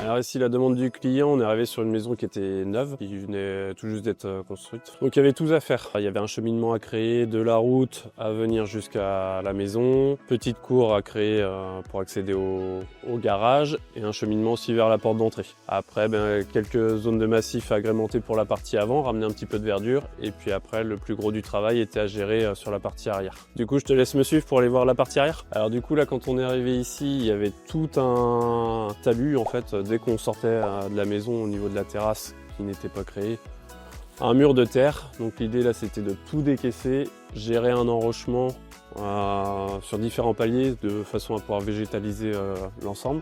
Alors ici, la demande du client, on est arrivé sur une maison qui était neuve, qui venait tout juste d'être construite. Donc il y avait tout à faire. Il y avait un cheminement à créer, de la route à venir jusqu'à la maison, petite cour à créer pour accéder au garage et un cheminement aussi vers la porte d'entrée. Après, quelques zones de massif agrémentées pour la partie avant, ramener un petit peu de verdure et puis après, le plus gros du travail était à gérer sur la partie arrière. Du coup, je te laisse me suivre pour aller voir la partie arrière. Alors du coup, là, quand on est arrivé ici, il y avait tout un talus en fait. Dès qu'on sortait de la maison au niveau de la terrasse qui n'était pas créée, un mur de terre. Donc l'idée là c'était de tout décaisser, gérer un enrochement sur différents paliers de façon à pouvoir végétaliser l'ensemble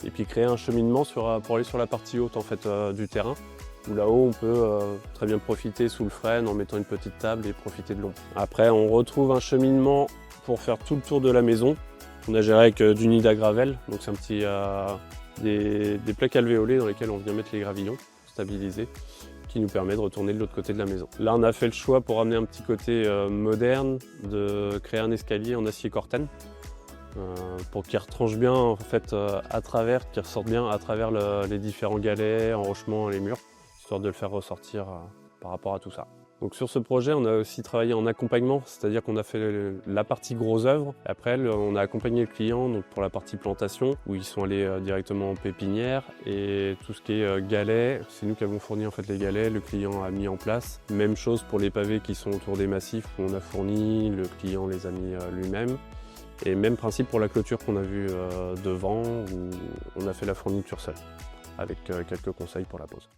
et puis créer un cheminement pour aller sur la partie haute en fait, du terrain où là-haut on peut très bien profiter sous le frêne en mettant une petite table et profiter de l'ombre. Après on retrouve un cheminement pour faire tout le tour de la maison. On a géré avec du nid à gravel, donc c'est un petit des plaques alvéolées dans lesquelles on vient mettre les gravillons stabilisés qui nous permet de retourner de l'autre côté de la maison. Là on a fait le choix pour amener un petit côté moderne de créer un escalier en acier corten pour qu'il retranche bien en fait à travers, qu'il ressorte bien à travers les différents galets, enrochements, les murs, histoire de le faire ressortir par rapport à tout ça. Donc sur ce projet, on a aussi travaillé en accompagnement, c'est-à-dire qu'on a fait la partie gros œuvre. Après, on a accompagné le client donc pour la partie plantation, où ils sont allés directement en pépinière. Et tout ce qui est galets, c'est nous qui avons fourni en fait les galets, le client a mis en place. Même chose pour les pavés qui sont autour des massifs, où on a fourni, le client les a mis lui-même. Et même principe pour la clôture qu'on a vue devant, où on a fait la fourniture seule, avec quelques conseils pour la pose.